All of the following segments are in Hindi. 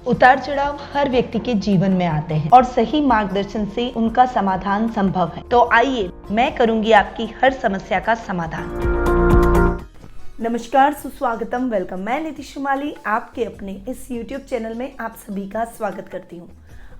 उतार चढ़ाव हर व्यक्ति के जीवन में आते हैं और सही मार्गदर्शन से उनका समाधान संभव है। तो आइए, मैं करूंगी आपकी हर समस्या का समाधान। नमस्कार, सुस्वागतम, वेलकम। मैं नीतीश शुमाली आपके अपने इस YouTube चैनल में आप सभी का स्वागत करती हूँ।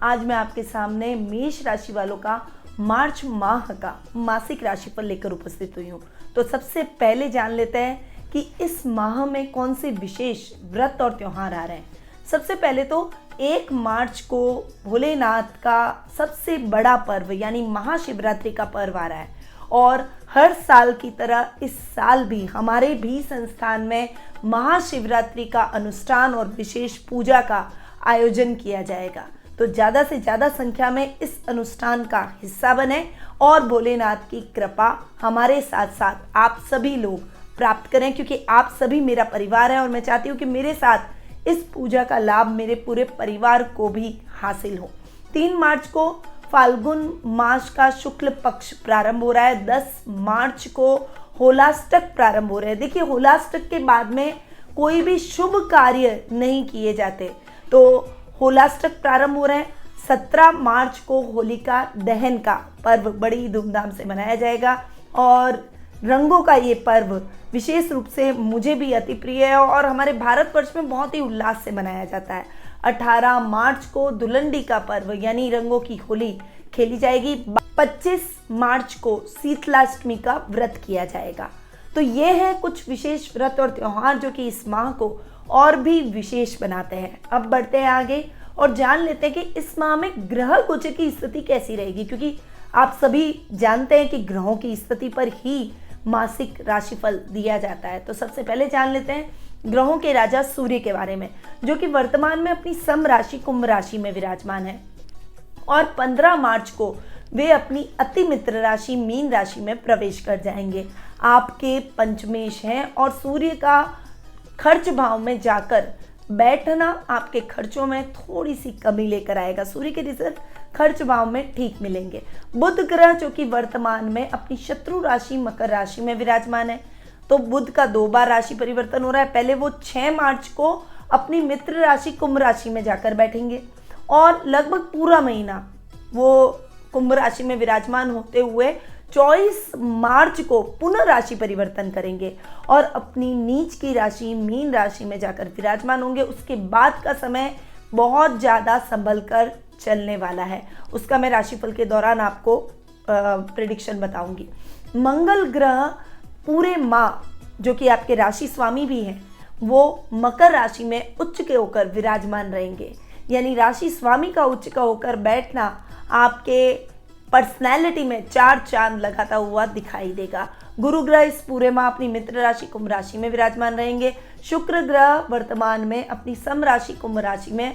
आज मैं आपके सामने मेष राशि वालों का मार्च माह का मासिक राशिफल लेकर उपस्थित हुई हूँ। तो सबसे पहले जान लेते हैं कि इस माह में कौन से विशेष व्रत और त्योहार आ रहे हैं। सबसे पहले तो 1 मार्च को भोलेनाथ का सबसे बड़ा पर्व यानी महाशिवरात्रि का पर्व आ रहा है और हर साल की तरह इस साल भी हमारे भी संस्थान में महाशिवरात्रि का अनुष्ठान और विशेष पूजा का आयोजन किया जाएगा। तो ज़्यादा से ज़्यादा संख्या में इस अनुष्ठान का हिस्सा बने और भोलेनाथ की कृपा हमारे साथ साथ आप सभी लोग प्राप्त करें, क्योंकि आप सभी मेरा परिवार है और मैं चाहती हूँ कि मेरे साथ इस पूजा का लाभ मेरे पूरे परिवार को भी हासिल हो। 3 मार्च को फाल्गुन मास का शुक्ल पक्ष प्रारंभ हो रहा है। 10 मार्च को होलाष्टक प्रारंभ हो रहे हैं। देखिए, होलाष्टक के बाद में कोई भी शुभ कार्य नहीं किए जाते, तो होलाष्टक प्रारंभ हो रहे हैं। 17 मार्च को होलिका दहन का पर्व बड़ी धूमधाम से मनाया जाएगा और रंगों का ये पर्व विशेष रूप से मुझे भी अति प्रिय है और हमारे भारतवर्ष में बहुत ही उल्लास से मनाया जाता है। 18 मार्च को धुलंडी का पर्व यानी रंगों की होली खेली जाएगी। 25 मार्च को शीतलाष्टमी का व्रत किया जाएगा। तो ये है कुछ विशेष व्रत और त्योहार जो कि इस माह को और भी विशेष बनाते हैं। अब बढ़ते हैं आगे और जान लेते हैं कि इस माह में ग्रह गोचर की स्थिति कैसी रहेगी, क्योंकि आप सभी जानते हैं कि ग्रहों की स्थिति पर ही मासिक राशिफल दिया जाता है। तो सबसे पहले जान लेते हैं ग्रहों के राजा सूर्य के बारे में, जो कि वर्तमान में अपनी सम राशि कुंभ राशि में विराजमान है और 15 मार्च को वे अपनी अति मित्र राशि मीन राशि में प्रवेश कर जाएंगे। आपके पंचमेश हैं और सूर्य का खर्च भाव में जाकर बैठना आपके खर्चों में थोड़ी सी कमी लेकर आएगा। सूर्य के रिजल्ट खर्च भाव में ठीक मिलेंगे। बुध ग्रह जो कि वर्तमान में अपनी शत्रु राशि मकर राशि में विराजमान है, तो बुध का 2 बार राशि परिवर्तन हो रहा है। पहले वो 6 मार्च को अपनी मित्र राशि कुंभ राशि में जाकर बैठेंगे और लगभग पूरा महीना वो कुंभ राशि में विराजमान होते हुए 24 मार्च को पुनः राशि परिवर्तन करेंगे और अपनी नीच की राशि मीन राशि में जाकर विराजमान होंगे। उसके बाद का समय बहुत ज़्यादा संभल कर चलने वाला है, उसका मैं राशिफल के दौरान आपको प्रेडिक्शन बताऊंगी। मंगल ग्रह पूरे माह जो कि आपके राशि स्वामी भी हैं, वो मकर राशि में उच्च के होकर विराजमान रहेंगे। यानी राशि स्वामी का उच्च का होकर बैठना आपके पर्सनैलिटी में 4 चांद लगाता हुआ दिखाई देगा। गुरु ग्रह इस पूरे माह अपनी मित्र राशि कुंभ राशि में विराजमान रहेंगे। शुक्र ग्रह वर्तमान में अपनी सम राशि कुंभ राशि में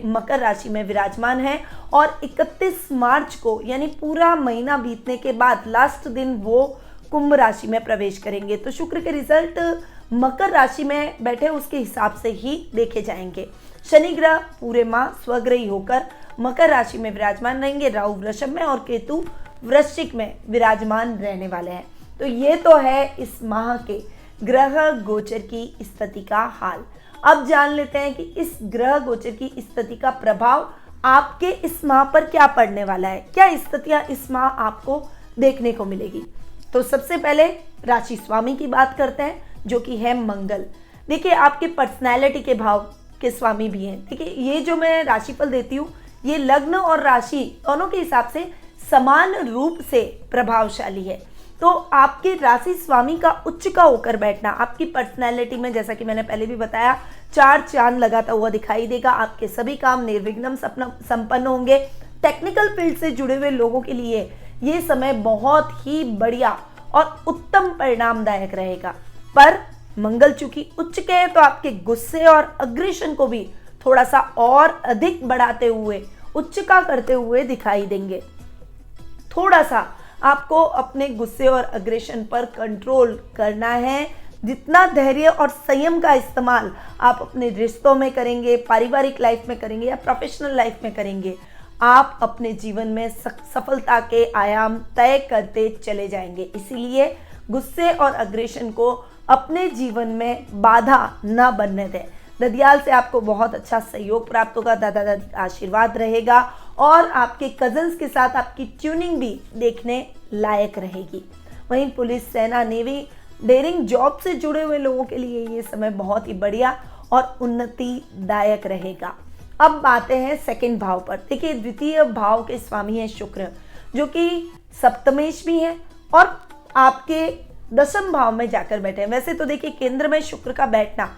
मकर राशि में विराजमान है और 31 मार्च को यानी पूरा महीना बीतने के बाद लास्ट दिन वो कुंभ राशि में प्रवेश करेंगे। तो शुक्र के रिजल्ट मकर राशि में बैठे उसके हिसाब से ही देखे जाएंगे। शनि ग्रह पूरे माह स्वग्रही होकर मकर राशि में विराजमान रहेंगे। राहु वृषभ में और केतु वृश्चिक में विराजमान रहने वाले हैं। तो ये तो है इस माह के ग्रह गोचर की स्थिति का हाल। अब जान लेते हैं कि इस ग्रह गोचर की स्थिति का प्रभाव आपके इस माह पर क्या पड़ने वाला है, क्या स्थितियां इस माह आपको देखने को मिलेगी। तो सबसे पहले राशि स्वामी की बात करते हैं, जो कि है मंगल। देखिए, आपके पर्सनैलिटी के भाव के स्वामी भी हैं। देखिए, ये जो मैं राशिफल देती हूँ ये लग्न और राशि दोनों के हिसाब से समान रूप से प्रभावशाली है। तो आपके राशि स्वामी का उच्च का होकर बैठना आपकी पर्सनैलिटी में, जैसा कि मैंने पहले भी बताया, 4 चांद लगाता हुआ दिखाई देगा। आपके सभी काम निर्विघ्न संपन्न होंगे। टेक्निकल फील्ड से जुड़े हुए लोगों के लिए ये समय बहुत ही बढ़िया और उत्तम परिणामदायक रहेगा। पर मंगल चूंकि उच्च के हैं तो आपके गुस्से और अग्रेशन को भी थोड़ा सा और अधिक बढ़ाते हुए उच्च का करते हुए दिखाई देंगे। थोड़ा सा आपको अपने गुस्से और अग्रेशन पर कंट्रोल करना है। जितना धैर्य और संयम का इस्तेमाल आप अपने रिश्तों में करेंगे, पारिवारिक लाइफ में करेंगे या प्रोफेशनल लाइफ में करेंगे, आप अपने जीवन में सफलता के आयाम तय करते चले जाएंगे। इसीलिए गुस्से और अग्रेशन को अपने जीवन में बाधा न बनने दें। ददियाल से आपको बहुत अच्छा सहयोग प्राप्त होगा, दादा दादी का आशीर्वाद रहेगा और आपके कजन्स के साथ आपकी ट्यूनिंग भी देखने लायक रहेगी। वहीं पुलिस, सेना, नेवी, डेयरिंग जॉब से जुड़े हुए लोगों के लिए ये समय बहुत ही बढ़िया और उन्नतिदायक रहेगा। अब आते हैं सेकंड भाव पर। देखिए, द्वितीय भाव के स्वामी है शुक्र, जो कि सप्तमेश भी है और आपके दशम भाव में जाकर बैठे हैं। वैसे तो देखिए, केंद्र में शुक्र का बैठना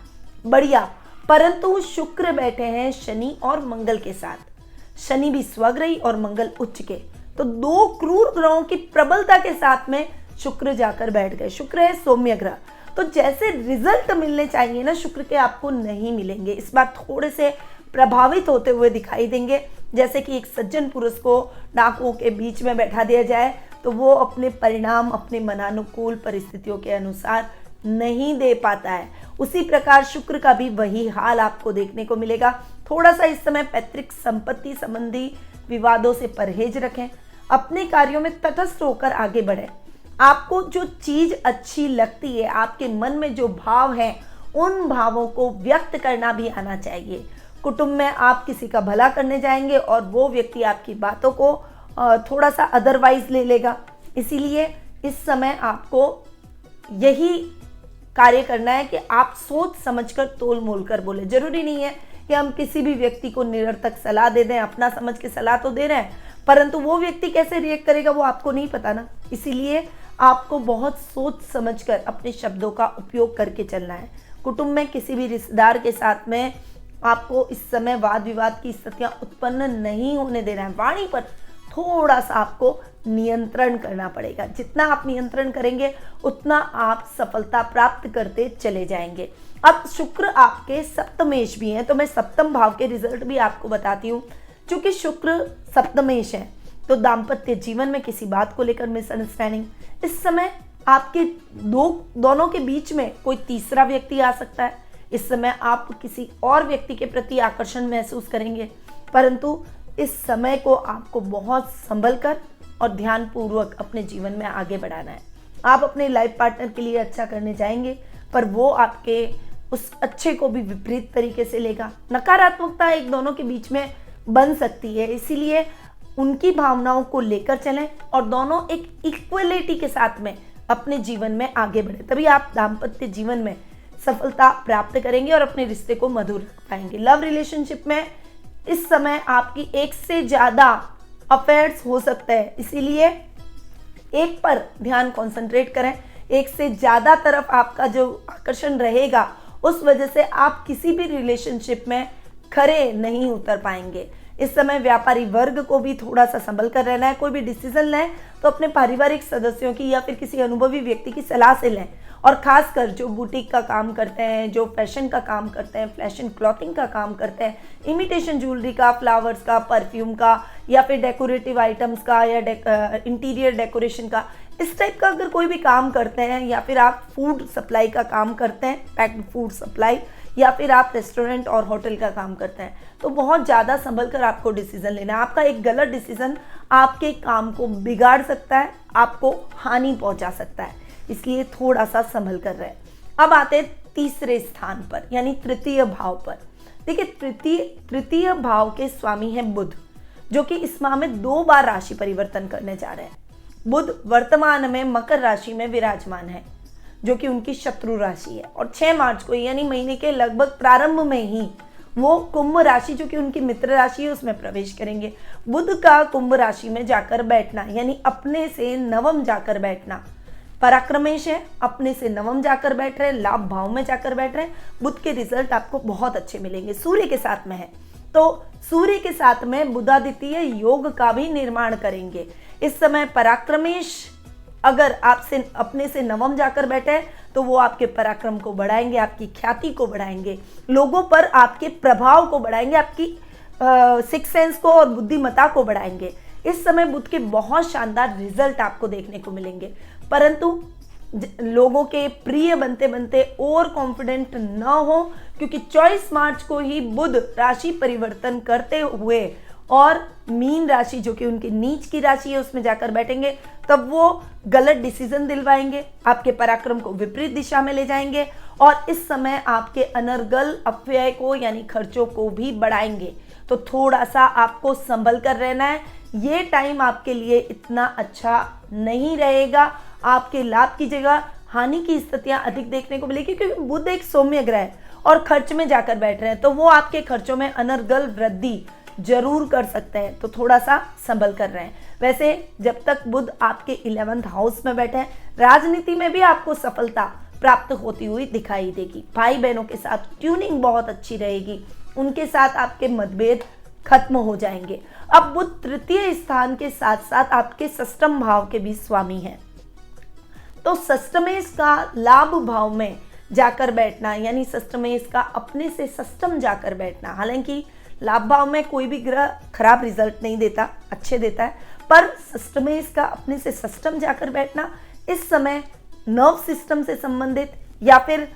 बढ़िया, परंतु शुक्र बैठे हैं शनि और मंगल के साथ। शनि भी स्वग्रही और मंगल उच्च के, तो दो क्रूर ग्रहों की प्रबलता के साथ में शुक्र जाकर बैठ गए। शुक्र है सौम्य ग्रह, तो जैसे रिजल्ट मिलने चाहिए ना शुक्र के, आपको नहीं मिलेंगे। इस बार थोड़े से प्रभावित होते हुए दिखाई देंगे। जैसे कि एक सज्जन पुरुष को डाकुओं के बीच में बैठा दिया जाए तो वो अपने परिणाम अपने मनानुकूल परिस्थितियों के अनुसार नहीं दे पाता है। उसी प्रकार शुक्र का भी वही हाल आपको देखने को मिलेगा। थोड़ा सा इस समय पैतृक संपत्ति संबंधी विवादों से परहेज रखें, अपने कार्यों में तटस्थ होकर आगे बढ़ें। आपको जो चीज अच्छी लगती है, आपके मन में जो भाव है, उन भावों को व्यक्त करना भी आना चाहिए। कुटुंब में आप किसी का भला करने जाएंगे और वो व्यक्ति आपकी बातों को थोड़ा सा अदरवाइज ले लेगा। इसीलिए इस समय आपको यही कार्य करना है कि आप सोच समझकर तोल मोल कर बोले। जरूरी नहीं है कि हम किसी भी व्यक्ति को निरर्थक सलाह दे दें, अपना समझ के सलाह तो दे रहे हैं, परंतु वो व्यक्ति कैसे रिएक्ट करेगा वो आपको नहीं पता ना। इसीलिए आपको बहुत सोच समझकर अपने शब्दों का उपयोग करके चलना है। कुटुंब में किसी भी रिश्तेदार के साथ में आपको इस समय वाद विवाद की स्थितियां उत्पन्न नहीं होने देना है। वाणी पर थोड़ा सा आपको नियंत्रण करना पड़ेगा। जितना आप नियंत्रण करेंगे उतना आप सफलता प्राप्त करते चले जाएंगे। अब शुक्र आपके सप्तमेश भी हैं, तो मैं सप्तम भाव के रिजल्ट भी आपको बताती हूँ। चूंकि शुक्र सप्तमेश है तो दाम्पत्य जीवन में किसी बात को लेकर मिसअंडरस्टैंडिंग, इस समय आपके दोनों के बीच में कोई तीसरा व्यक्ति आ सकता है। इस समय आप किसी और व्यक्ति के प्रति आकर्षण महसूस करेंगे, परंतु इस समय को आपको बहुत संभल कर और ध्यानपूर्वक अपने जीवन में आगे बढ़ाना है। आप अपने लाइफ पार्टनर के लिए अच्छा करने जाएंगे, पर वो आपके उस अच्छे को भी विपरीत तरीके से लेगा। नकारात्मकता एक दोनों के बीच में बन सकती है, इसीलिए उनकी भावनाओं को लेकर चलें और दोनों एक इक्वलिटी के साथ में अपने जीवन में आगे बढ़े, तभी आप दाम्पत्य जीवन में सफलता प्राप्त करेंगे और अपने रिश्ते को मधुर रख पाएंगे। लव रिलेशनशिप में इस समय आपकी एक से ज्यादा अफेयर्स हो सकते हैं, इसीलिए एक पर ध्यान कंसंट्रेट करें। एक से ज्यादा तरफ आपका जो आकर्षण रहेगा, उस वजह से आप किसी भी रिलेशनशिप में खरे नहीं उतर पाएंगे। इस समय व्यापारी वर्ग को भी थोड़ा सा संभल कर रहना है। कोई भी डिसीजन लें तो अपने पारिवारिक सदस्यों की या फिर किसी अनुभवी व्यक्ति की सलाह से लें, और खासकर जो बुटीक का काम करते हैं, जो फैशन का काम करते हैं, फैशन क्लॉथिंग का काम करते हैं, इमिटेशन ज्वेलरी का, फ्लावर्स का, परफ्यूम का, या फिर डेकोरेटिव आइटम्स का, या इंटीरियर डेकोरेशन का, इस टाइप का अगर कोई भी काम करते हैं, या फिर आप फूड सप्लाई का काम करते हैं, पैक्ड फूड सप्लाई, या फिर आप रेस्टोरेंट और होटल का काम करते हैं, तो बहुत ज़्यादा संभल कर आपको डिसीजन लेना है। आपका एक गलत डिसीजन आपके काम को बिगाड़ सकता है, आपको हानि पहुंचा सकता है, इसलिए थोड़ा सा संभल कर रहे। अब आते हैं तीसरे स्थान पर, यानी तृतीय भाव पर। देखिए, तृतीय भाव के स्वामी हैं बुध, जो कि इस माह में 2 बार राशि परिवर्तन करने जा रहे हैं। बुध वर्तमान में मकर राशि में विराजमान है, जो कि उनकी शत्रु राशि है, और 6 मार्च को यानी महीने के लगभग प्रारंभ में ही वो कुंभ राशि, जो कि उनकी मित्र राशि है, उसमें प्रवेश करेंगे। बुध का कुंभ राशि में जाकर बैठना यानी अपने से नवम जाकर बैठना पराक्रमेश है। अपने से नवम जाकर बैठ रहे, लाभ भाव में जाकर बैठ रहे, बुध के रिजल्ट आपको बहुत अच्छे मिलेंगे। सूर्य के साथ में है, तो सूर्य के साथ में बुधादित्य योग का भी निर्माण करेंगे। इस समय पराक्रमेश अगर आपसे अपने से नवम जाकर बैठे तो वो आपके पराक्रम को बढ़ाएंगे, आपकी ख्याति को बढ़ाएंगे, लोगों पर आपके प्रभाव को बढ़ाएंगे, आपकी सिक्स सेंस को और बुद्धिमत्ता को बढ़ाएंगे। इस समय बुध के बहुत शानदार रिजल्ट आपको देखने को मिलेंगे, परंतु लोगों के प्रिय बनते बनते ओवर कॉन्फिडेंट न हो, क्योंकि 24 मार्च को ही बुध राशि परिवर्तन करते हुए और मीन राशि, जो कि उनकी नीच की राशि है, उसमें जाकर बैठेंगे। तब वो गलत डिसीजन दिलवाएंगे, आपके पराक्रम को विपरीत दिशा में ले जाएंगे और इस समय आपके अनर्गल अपव्यय को यानी खर्चों को भी बढ़ाएंगे। तो थोड़ा सा आपको संभल कर रहना है। ये टाइम आपके लिए इतना अच्छा नहीं रहेगा। आपके लाभ की जगह हानि की स्थितियां अधिक देखने को मिलेगी, क्योंकि बुध एक सौम्य ग्रह है और खर्च में जाकर बैठ रहे हैं, तो वो आपके खर्चों में अनर्गल वृद्धि जरूर कर सकते हैं। तो थोड़ा सा संभल कर रहे हैं। वैसे जब तक बुध आपके 11th हाउस में बैठे हैं, राजनीति में भी आपको सफलता प्राप्त होती हुई दिखाई देगी। भाई बहनों के साथ ट्यूनिंग बहुत अच्छी रहेगी, उनके साथ आपके मतभेद खत्म हो जाएंगे। अब बुध तृतीय स्थान के साथ साथ आपके षष्ठम भाव के भी स्वामी हैं, तो षष्ठमेश का लाभ भाव में जाकर बैठना, यानी षष्ठमेश का अपने से षष्ठम जाकर बैठना। हालांकि लाभ भाव में कोई भी ग्रह खराब रिजल्ट नहीं देता, अच्छे देता है, पर षष्ठमेश का अपने से षष्ठम जाकर बैठना इस समय नर्व सिस्टम से संबंधित, या फिर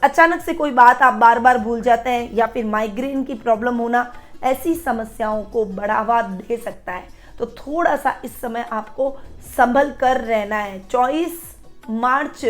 अचानक से कोई बात आप बार बार भूल जाते हैं, या फिर माइग्रेन की प्रॉब्लम होना, ऐसी समस्याओं को बढ़ावा दे सकता है। तो थोड़ा सा इस समय आपको संभल कर रहना है। 24 मार्च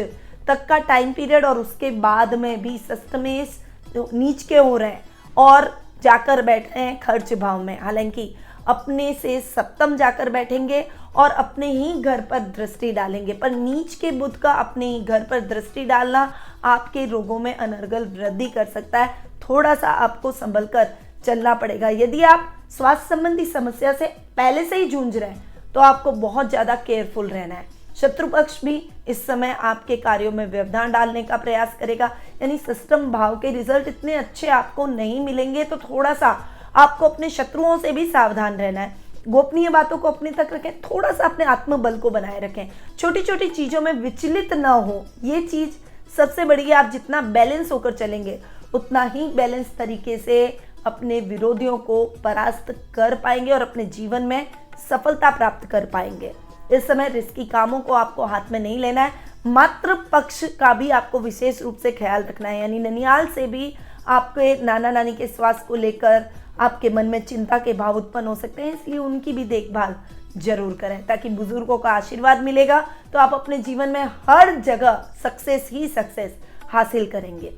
तक का टाइम पीरियड और उसके बाद में भी षष्ठमेश नीच के हो रहे हैं और जाकर बैठ रहे हैं खर्च भाव में। हालांकि अपने से सप्तम जाकर बैठेंगे और अपने ही घर पर दृष्टि डालेंगे, पर नीच के बुध का अपने ही घर पर दृष्टि डालना आपके रोगों में अनर्गल वृद्धि कर सकता है। थोड़ा सा आपको संभल कर चलना पड़ेगा। यदि आप स्वास्थ्य संबंधी समस्या से पहले से ही जूझ रहे हैं तो आपको बहुत ज़्यादा केयरफुल रहना है। शत्रु पक्ष भी इस समय आपके कार्यों में व्यवधान डालने का प्रयास करेगा, यानी षष्ठम भाव के रिजल्ट इतने अच्छे आपको नहीं मिलेंगे, तो थोड़ा सा आपको अपने शत्रुओं से भी सावधान रहना है। गोपनीय बातों को अपने तक रखें, थोड़ा सा अपने आत्मबल को बनाए रखें, छोटी छोटी चीज़ों में विचलित ना हो, ये चीज़ सबसे बड़ी है। आप जितना बैलेंस होकर चलेंगे उतना ही बैलेंस तरीके से अपने विरोधियों को परास्त कर पाएंगे और अपने जीवन में सफलता प्राप्त कर पाएंगे। इस समय रिस्की कामों को आपको हाथ में नहीं लेना है। मातृ पक्ष का भी आपको विशेष रूप से ख्याल रखना है, यानी ननियाल से भी आपके नाना नानी के स्वास्थ्य को लेकर आपके मन में चिंता के भाव उत्पन्न हो सकते हैं, इसलिए उनकी भी देखभाल जरूर करें, ताकि बुजुर्गों का आशीर्वाद मिलेगा तो आप अपने जीवन में हर जगह सक्सेस ही सक्सेस हासिल करेंगे।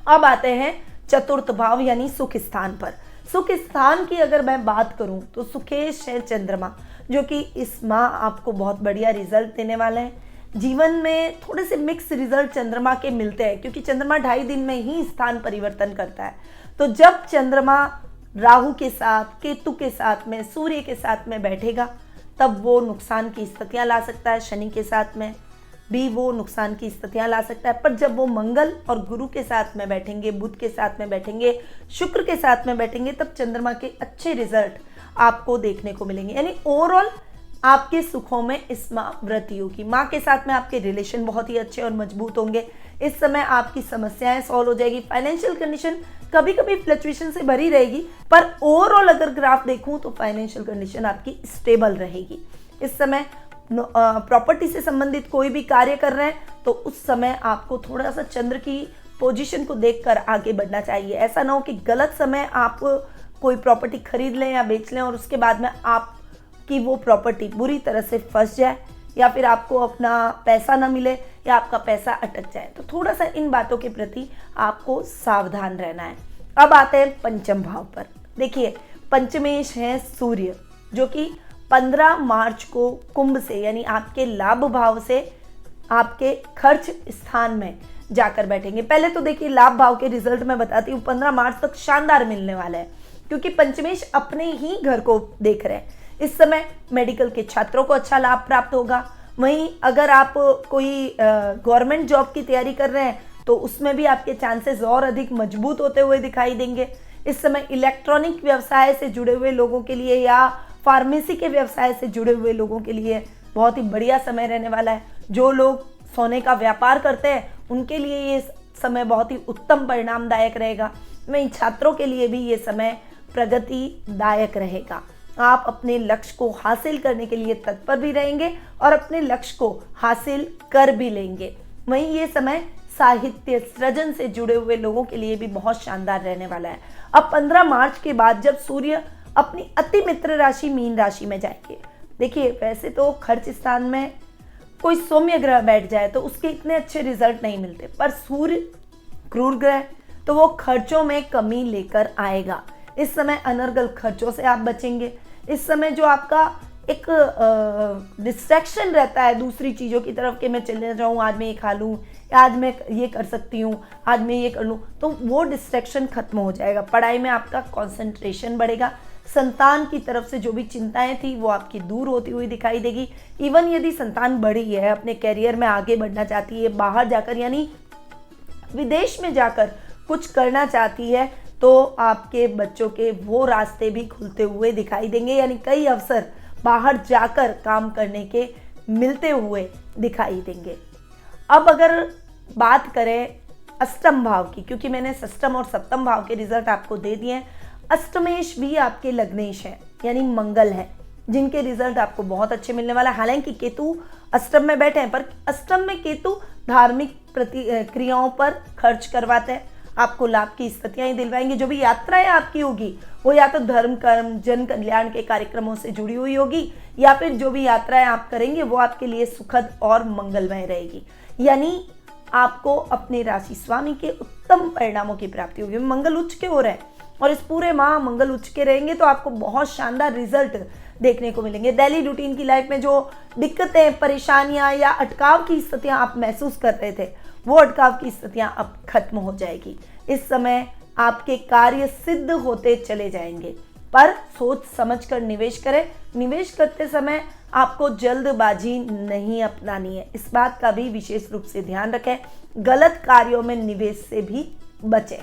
अब आते हैं चतुर्थ भाव यानी सुख स्थान पर। सुख स्थान की अगर मैं बात करूं तो सुखेश है चंद्रमा, जो कि इस माह आपको बहुत बढ़िया रिजल्ट देने वाले हैं। जीवन में थोड़े से मिक्स रिजल्ट चंद्रमा के मिलते हैं, क्योंकि चंद्रमा 2.5 दिन में ही स्थान परिवर्तन करता है। तो जब चंद्रमा राहु के साथ, केतु के साथ में, सूर्य के साथ में बैठेगा तब वो नुकसान की स्थितियां ला सकता है। शनि के साथ में भी वो नुकसान की स्थितियां ला सकता है, पर जब वो मंगल और गुरु के साथ में बैठेंगे, बुध के साथ में बैठेंगे, शुक्र के साथ में बैठेंगे, तब चंद्रमा के अच्छे रिजल्ट आपको देखने को मिलेंगे। यानी ओवरऑल आपके सुखों में इस माह वृद्धि होगी। माँ के साथ में आपके रिलेशन बहुत ही अच्छे और मजबूत होंगे। इस समय आपकी समस्याएं सॉल्व हो जाएगी। फाइनेंशियल कंडीशन कभी कभी फ्लक्चुएशन से भरी रहेगी, पर ओवरऑल अगर ग्राफ देखूं तो फाइनेंशियल कंडीशन आपकी स्टेबल रहेगी। इस समय प्रॉपर्टी से संबंधित कोई भी कार्य कर रहे हैं तो उस समय आपको थोड़ा सा चंद्र की पोजीशन को देखकर आगे बढ़ना चाहिए। ऐसा ना हो कि गलत समय आप कोई प्रॉपर्टी खरीद लें या बेच लें और उसके बाद में आपकी वो प्रॉपर्टी बुरी तरह से फंस जाए, या फिर आपको अपना पैसा ना मिले, या आपका पैसा अटक जाए। तो थोड़ा सा इन बातों के प्रति आपको सावधान रहना है। अब आते हैं पंचम भाव पर। देखिए, पंचमेश है सूर्य, जो कि 15 मार्च को कुंभ से यानी आपके लाभ भाव से आपके खर्च स्थान में जाकर बैठेंगे। पहले तो देखिए, लाभ भाव के रिजल्ट मैं बताती हूँ, 15 मार्च तक शानदार मिलने वाला है, क्योंकि पंचमेश अपने ही घर को देख रहे हैं। इस समय मेडिकल के छात्रों को अच्छा लाभ प्राप्त होगा। वहीं अगर आप कोई गवर्नमेंट जॉब की तैयारी कर रहे हैं तो उसमें भी आपके चांसेस और अधिक मजबूत होते हुए दिखाई देंगे। इस समय इलेक्ट्रॉनिक व्यवसाय से जुड़े हुए लोगों के लिए या फार्मेसी के व्यवसाय से जुड़े हुए लोगों के लिए बहुत ही बढ़िया समय रहने वाला है। जो लोग सोने का व्यापार करते हैं उनके लिए ये समय बहुत ही उत्तम परिणामदायक रहेगा। वहीं छात्रों के लिए भी ये समय प्रगतिदायक रहेगा। आप अपने लक्ष्य को हासिल करने के लिए तत्पर भी रहेंगे और अपने लक्ष्य को हासिल कर भी लेंगे। वहीं ये समय साहित्य सृजन से जुड़े हुए लोगों के लिए भी बहुत शानदार रहने वाला है। अब 15 मार्च के बाद जब सूर्य अपनी अति मित्र राशि मीन राशि में जाएंगे, देखिए वैसे तो खर्च स्थान में कोई सौम्य ग्रह बैठ जाए तो उसके इतने अच्छे रिजल्ट नहीं मिलते, पर सूर्य क्रूर ग्रह तो वो खर्चों में कमी लेकर आएगा। इस समय अनर्गल खर्चों से आप बचेंगे। इस समय जो आपका एक डिस्ट्रैक्शन रहता है दूसरी चीज़ों की तरफ कि मैं चले जाऊँ, आज मैं ये खा लूँ, आज मैं ये कर सकती हूँ, आज मैं ये कर लूँ, तो वो डिस्ट्रैक्शन खत्म हो जाएगा। पढ़ाई में आपका कंसंट्रेशन बढ़ेगा। संतान की तरफ से जो भी चिंताएं थी वो आपकी दूर होती हुई दिखाई देगी। इवन यदि संतान बड़ी है, अपने कैरियर में आगे बढ़ना चाहती है, बाहर जाकर यानी विदेश में जाकर कुछ करना चाहती है, तो आपके बच्चों के वो रास्ते भी खुलते हुए दिखाई देंगे, यानी कई अवसर बाहर जाकर काम करने के मिलते हुए दिखाई देंगे। अब अगर बात करें अष्टम भाव की, क्योंकि मैंने षष्टम और सप्तम भाव के रिजल्ट आपको दे दिए हैं, अष्टमेश भी आपके लग्नेश हैं, यानी मंगल है, जिनके रिजल्ट आपको बहुत अच्छे मिलने वाला है। हालांकि केतु अष्टम में बैठे हैं, पर अष्टम में केतु धार्मिक क्रियाओं पर खर्च करवाते हैं, आपको लाभ की स्थितियां ही दिलवाएंगे। जो भी यात्राएं आपकी होगी वो या तो धर्म कर्म जन कल्याण के कार्यक्रमों से जुड़ी हुई होगी, या फिर जो भी यात्राएं आप करेंगे वो आपके लिए सुखद और मंगलमय रहेगी। यानी आपको अपने राशि स्वामी के उत्तम परिणामों की प्राप्ति होगी। मंगल उच्च के हो रहे हैं और इस पूरे माह मंगल उच्च के रहेंगे तो आपको बहुत शानदार रिजल्ट देखने को मिलेंगे। डेली रूटीन की लाइफ में जो दिक्कतें, परेशानियां या अटकाव की स्थितियां आप महसूस कर रहे थे, वो अटकाव की स्थितियां अब खत्म हो जाएगी। इस समय आपके कार्य सिद्ध होते चले जाएंगे, पर सोच समझकर निवेश करें। निवेश करते समय आपको जल्दबाजी नहीं अपनानी है, इस बात का भी विशेष रूप से ध्यान रखें। गलत कार्यों में निवेश से भी बचें।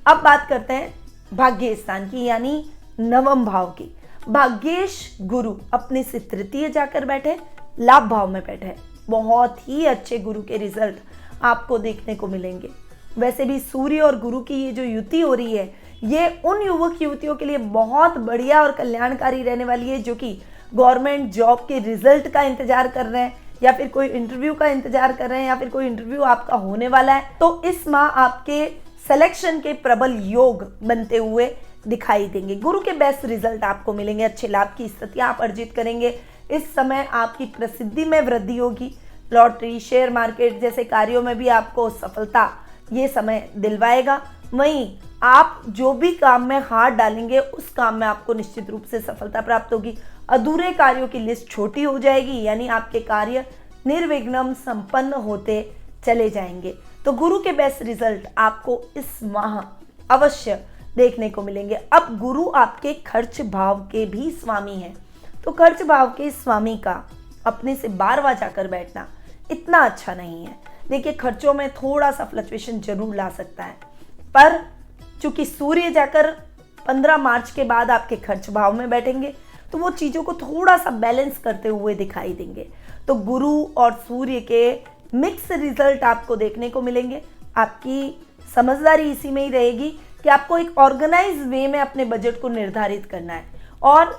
अब बात करते हैं भाग्य स्थान की, यानी नवम भाव की। भाग्येश गुरु अपने से तृतीय जाकर बैठे, लाभ भाव में बैठे। बहुत ही अच्छे गुरु के रिजल्ट आपको देखने को मिलेंगे। वैसे भी सूर्य और गुरु की ये जो युति हो रही है, ये उन युवक युवतियों के लिए बहुत बढ़िया और कल्याणकारी रहने वाली है जो कि गवर्नमेंट जॉब के रिजल्ट का इंतजार कर रहे हैं, या फिर कोई इंटरव्यू का इंतजार कर रहे हैं, या फिर कोई इंटरव्यू आपका होने वाला है। तो इस माह आपके सिलेक्शन के प्रबल योग बनते हुए दिखाई देंगे। गुरु के बेस्ट रिजल्ट आपको मिलेंगे, अच्छे लाभ की स्थितियां आप अर्जित करेंगे। इस समय आपकी प्रसिद्धि में वृद्धि होगी। लॉटरी, शेयर मार्केट जैसे कार्यों में भी आपको सफलता ये समय दिलवाएगा। वहीं आप जो भी काम में हाथ डालेंगे उस काम में आपको निश्चित रूप से सफलता प्राप्त होगी। अधूरे कार्यों की लिस्ट छोटी हो जाएगी, यानी आपके कार्य निर्विघ्न संपन्न होते चले जाएंगे। तो गुरु के बेस्ट रिजल्ट आपको इस माह अवश्य देखने को मिलेंगे। अब गुरु आपके खर्च भाव के भी स्वामी हैं, तो खर्च भाव के स्वामी का अपने से 12वां जाकर बैठना इतना अच्छा नहीं है। देखिए, खर्चों में थोड़ा सा फ्लक्चुएशन जरूर ला सकता है, पर चूंकि सूर्य जाकर 15 मार्च के बाद आपके खर्च भाव में बैठेंगे तो वो चीज़ों को थोड़ा सा बैलेंस करते हुए दिखाई देंगे। तो गुरु और सूर्य के मिक्स रिजल्ट आपको देखने को मिलेंगे। आपकी समझदारी इसी में ही रहेगी कि आपको एक ऑर्गेनाइज वे में अपने बजट को निर्धारित करना है और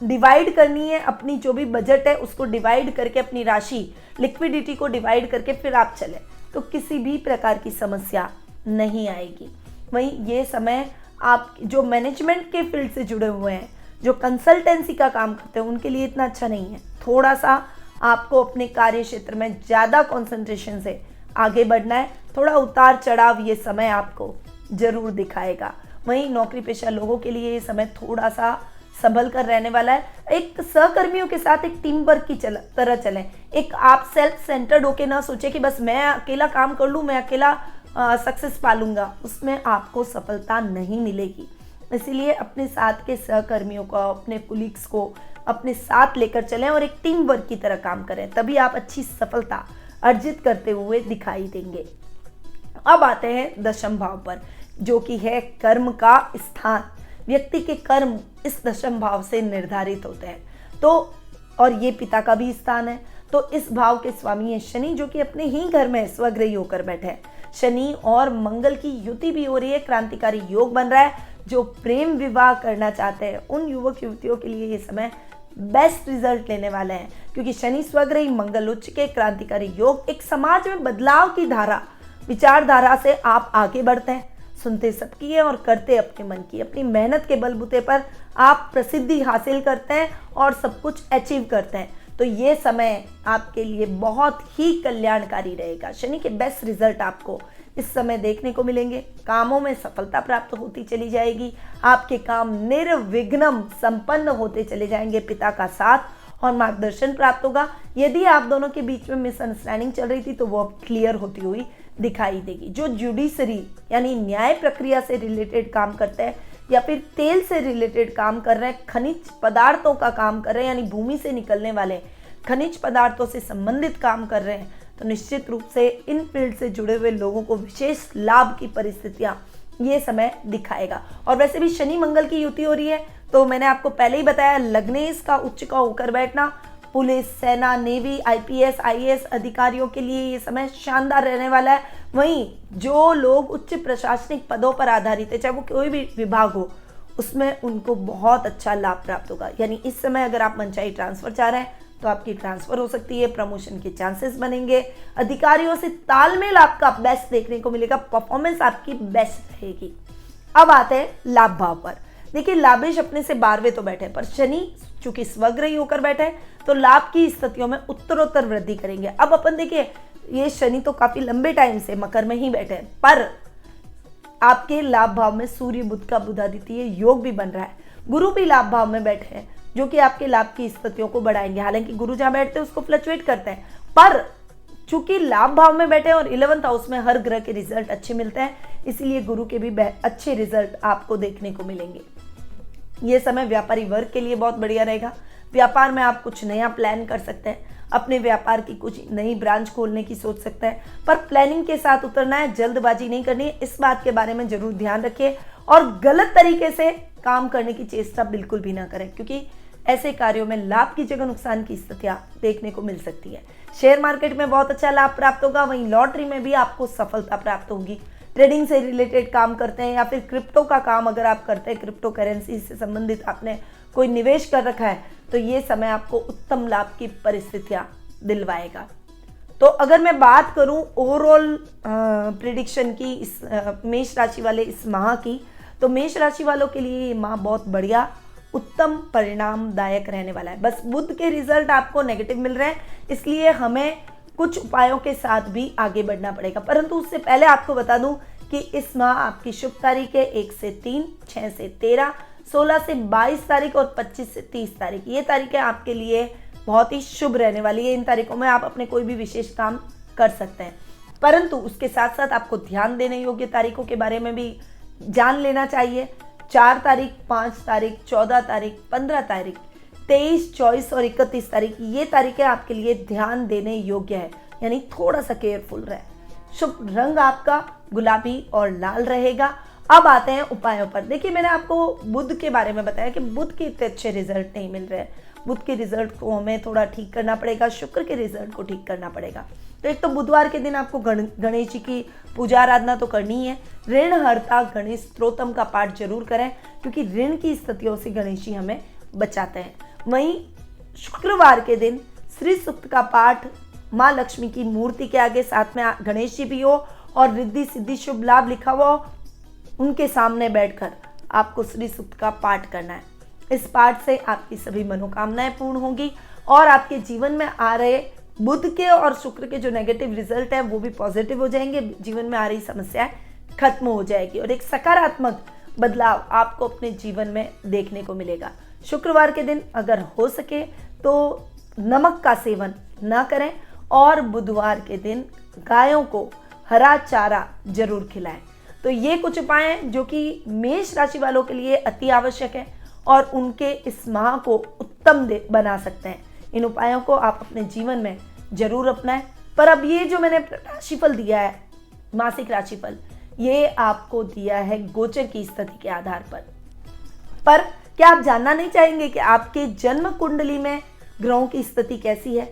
डिवाइड करनी है। अपनी जो भी बजट है उसको डिवाइड करके, अपनी राशि लिक्विडिटी को डिवाइड करके फिर आप चलें, तो किसी भी प्रकार की समस्या नहीं आएगी। वहीं ये समय आप जो मैनेजमेंट के फील्ड से जुड़े हुए हैं, जो कंसल्टेंसी का काम करते हैं, उनके लिए इतना अच्छा नहीं है। थोड़ा सा आपको अपने कार्य क्षेत्र में ज़्यादा कंसंट्रेशन से आगे बढ़ना है। थोड़ा उतार चढ़ाव ये समय आपको जरूर दिखाएगा। वहीं नौकरी पेशा लोगों के लिए ये समय थोड़ा सा संभल कर रहने वाला है। एक सहकर्मियों के साथ एक टीम वर्क की तरह चलें। एक आप सेल्फ सेंटर्ड होके ना सोचे कि बस मैं अकेला काम कर लूँ, मैं अकेला सक्सेस पा लूँगा, उसमें आपको सफलता नहीं मिलेगी। इसीलिए अपने साथ के सहकर्मियों को, अपने कुलीग्स को अपने साथ लेकर चलें और एक टीम वर्क की तरह काम करें, तभी आप अच्छी सफलता अर्जित करते हुए दिखाई देंगे। अब आते हैं दशम भाव पर, जो कि है कर्म का स्थान। व्यक्ति के कर्म इस दशम भाव से निर्धारित होते हैं, तो और ये पिता का भी स्थान है। तो इस भाव के स्वामी है शनि, जो कि अपने ही घर में स्वग्रही होकर बैठे हैं। शनि और मंगल की युति भी हो रही है, क्रांतिकारी योग बन रहा है। जो प्रेम विवाह करना चाहते हैं उन युवक युवतियों के लिए ये समय बेस्ट रिजल्ट लेने वाले हैं, क्योंकि शनि स्वग्रही, मंगल उच्च के, क्रांतिकारी योग। एक समाज में बदलाव की धारा, विचारधारा से आप आगे बढ़ते हैं। सुनते सबकी है और करते अपने मन की। अपनी मेहनत के बलबूते पर आप प्रसिद्धि हासिल करते हैं और सब कुछ अचीव करते हैं। तो ये समय आपके लिए बहुत ही कल्याणकारी रहेगा। शनि के बेस्ट रिजल्ट आपको इस समय देखने को मिलेंगे। कामों में सफलता प्राप्त होती चली जाएगी, आपके काम निर्विघ्नम संपन्न होते चले जाएंगे। पिता का साथ और मार्गदर्शन प्राप्त होगा। यदि आप दोनों के बीच में मिसअंडरस्टैंडिंग चल रही थी तो वो क्लियर होती हुई दिखाई देगी। जो जुडिशरी यानी न्याय प्रक्रिया से रिलेटेड काम करते हैं या फिर तेल से रिलेटेड काम कर रहे हैं, खनिज पदार्थों का काम कर रहे हैं यानी भूमि से निकलने वाले खनिज पदार्थों से संबंधित काम कर रहे हैं, तो निश्चित रूप से इन फील्ड से जुड़े हुए लोगों को विशेष लाभ की परिस्थितियां ये समय दिखाएगा। और वैसे भी शनि मंगल की युति हो रही है, तो मैंने आपको पहले ही बताया लग्नेश का उच्च का होकर बैठना पुलिस, सेना, नेवी, आईपीएस, आईएएस अधिकारियों के लिए ये समय शानदार रहने वाला है। वहीं जो लोग उच्च प्रशासनिक पदों पर आधारित है, चाहे वो कोई भी विभाग हो, उसमें उनको बहुत अच्छा लाभ प्राप्त होगा। यानी इस समय अगर आप मनचाही ट्रांसफर चाह रहे हैं तो आपकी ट्रांसफर हो सकती है, प्रमोशन के चांसेस बनेंगे, अधिकारियों से तालमेल आपका बेस्ट देखने को मिलेगा, परफॉर्मेंस आपकी बेस्ट रहेगी। अब आते हैं लाभ भाव पर। देखिए लाभेश अपने से 12वें तो बैठे, पर शनि चूंकि स्वग्रही होकर बैठे तो लाभ की स्थितियों में उत्तरोत्तर वृद्धि करेंगे। अब अपन देखिए ये शनि तो काफी लंबे टाइम से मकर में ही बैठे हैं, पर आपके लाभ भाव में सूर्य बुध का बुधादित्य योग भी बन रहा है। गुरु भी लाभ भाव में बैठे हैं जो कि आपके लाभ की स्थितियों को बढ़ाएंगे। हालांकि गुरु जहां बैठते हैं उसको फ्लक्चुएट करते हैं, पर चूंकि लाभ भाव में बैठे हैं और 11th हाउस में हर ग्रह के रिजल्ट अच्छे मिलते हैं, इसलिए गुरु के भी अच्छे रिजल्ट आपको देखने को मिलेंगे। ये समय व्यापारी वर्ग के लिए बहुत बढ़िया रहेगा। व्यापार में आप कुछ नया प्लान कर सकते हैं, अपने व्यापार की कुछ नई ब्रांच खोलने की सोच सकते हैं, पर प्लानिंग के साथ उतरना है, जल्दबाजी नहीं करनी है। इस बात के बारे में जरूर ध्यान रखिए और गलत तरीके से काम करने की चेष्टा बिल्कुल भी ना करें, क्योंकि ऐसे कार्यों में लाभ की जगह नुकसान की स्थितियां देखने को मिल सकती है। शेयर मार्केट में बहुत अच्छा लाभ प्राप्त होगा, वहीं लॉटरी में भी आपको सफलता प्राप्त होगी। ट्रेडिंग से रिलेटेड काम करते हैं या फिर क्रिप्टो का काम अगर आप करते हैं, क्रिप्टो करेंसी से संबंधित आपने कोई निवेश कर रखा है, तो ये समय आपको उत्तम लाभ की परिस्थितियां दिलवाएगा। तो अगर मैं बात करूं ओवरऑल प्रिडिक्शन की इस मेष राशि वाले इस माह की, तो मेष राशि वालों के लिए ये माह बहुत बढ़िया उत्तम परिणामदायक रहने वाला है। बस बुध के रिजल्ट आपको नेगेटिव मिल रहे हैं, इसलिए हमें कुछ उपायों के साथ भी आगे बढ़ना पड़ेगा। परंतु उससे पहले आपको बता दूं कि इस माह आपकी शुभ तारीख है 1 से 3, 6 से 13, 16 से 22 तारीख और 25 से 30 तारीख। ये तारीखें आपके लिए बहुत ही शुभ रहने वाली है। इन तारीखों में आप अपने कोई भी विशेष काम कर सकते हैं, परंतु उसके साथ साथ आपको ध्यान देने योग्य तारीखों के बारे में भी जान लेना चाहिए। 4 तारीख, 5 तारीख, 14 तारीख, 15 तारीख, 23, 24 और 31 तारीख, ये तारीखें आपके लिए ध्यान देने योग्य है, यानी थोड़ा सा केयरफुल रहे। शुभ रंग आपका गुलाबी और लाल रहेगा। अब आते हैं उपायों पर। देखिए मैंने आपको बुध के बारे में बताया कि बुध के इतने अच्छे रिजल्ट नहीं मिल रहे हैं। बुध के रिजल्ट को हमें थोड़ा ठीक करना पड़ेगा, शुक्र के रिजल्ट को ठीक करना पड़ेगा। तो एक तो बुधवार के दिन आपको गणेश जी की पूजा आराधना तो करनी है। ऋण हरता गणेश स्तोत्रम का पाठ जरूर करें, क्योंकि ऋण की स्थितियों से गणेश जी हमें बचाते हैं। वहीं शुक्रवार के दिन श्री सूक्त का पाठ माँ लक्ष्मी की मूर्ति के आगे, साथ में गणेश जी भी हो और रिद्धि सिद्धि शुभ लाभ लिखा हुआ हो, उनके सामने बैठकर आपको श्री सूक्त का पाठ करना है। इस पाठ से आपकी सभी मनोकामनाएं पूर्ण होंगी और आपके जीवन में आ रहे बुध के और शुक्र के जो नेगेटिव रिजल्ट है वो भी पॉजिटिव हो जाएंगे। जीवन में आ रही समस्याएं खत्म हो जाएगी और एक सकारात्मक बदलाव आपको अपने जीवन में देखने को मिलेगा। शुक्रवार के दिन अगर हो सके तो नमक का सेवन ना करें और बुधवार के दिन गायों को हरा चारा जरूर खिलाएं। तो ये कुछ उपाय हैं जो कि मेष राशि वालों के लिए अति आवश्यक है और उनके इस माह को उत्तम बना सकते हैं। इन उपायों को आप अपने जीवन में जरूर अपनाएं। पर अब ये जो मैंने राशिफल दिया है, मासिक राशिफल, ये आपको दिया है गोचर की स्थिति के आधार पर क्या आप जानना नहीं चाहेंगे कि आपके जन्म कुंडली में ग्रहों की स्थिति कैसी है?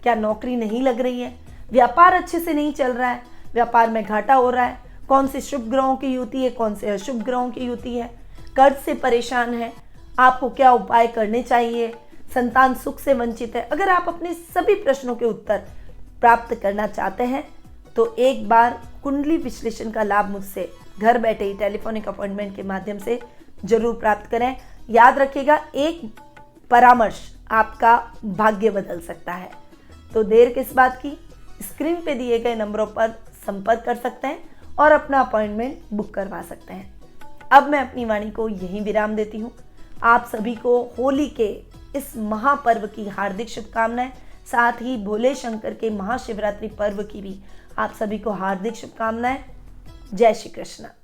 क्या नौकरी नहीं लग रही है? व्यापार अच्छे से नहीं चल रहा है? व्यापार में घाटा हो रहा है? कौन से शुभ ग्रहों की युति है, कौन से अशुभ ग्रहों की युति है? कर्ज से परेशान है? आपको क्या उपाय करने चाहिए? संतान सुख से वंचित है? अगर आप अपने सभी प्रश्नों के उत्तर प्राप्त करना चाहते हैं तो एक बार कुंडली विश्लेषण का लाभ मुझसे घर बैठे ही टेलीफोनिक अपॉइंटमेंट के माध्यम से जरूर प्राप्त करें। याद रखिएगा, एक परामर्श आपका भाग्य बदल सकता है। तो देर किस बात की, स्क्रीन पे दिए गए नंबरों पर संपर्क कर सकते हैं और अपना अपॉइंटमेंट बुक करवा सकते हैं। अब मैं अपनी वाणी को यहीं विराम देती हूँ। आप सभी को होली के इस महापर्व की हार्दिक शुभकामनाएं, साथ ही भोले शंकर के महाशिवरात्रि पर्व की भी आप सभी को हार्दिक शुभकामनाएं। जय श्री कृष्ण।